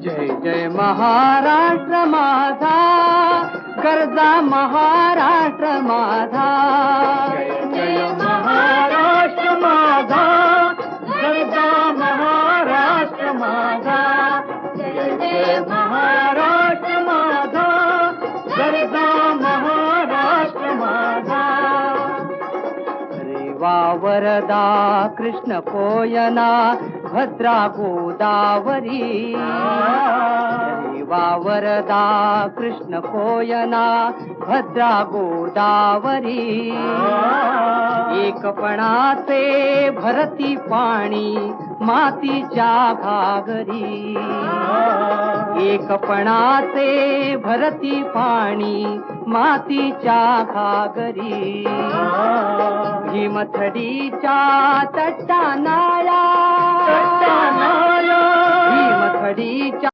जय जय महाराष्ट्र माझा, गरजा महाराष्ट्र माझा. जय जय महाराष्ट्र माझा, गरजा महाराष्ट्र माझा. जय जय महाराष्ट्र माझा, गरजा महाराष्ट्र माझा. रेवा वरदा कृष्ण कोयना भद्रा गोदावरी. रेवा वरदा कृष्ण कोयना भद्रा गोदावरी. एकपणाचे भरती पाणी मातीच्या घागरी. एकपणाचे भरती पाणी मातीच्या घागरी. भीमथडीच्या तटानाया, भीमथडीच्या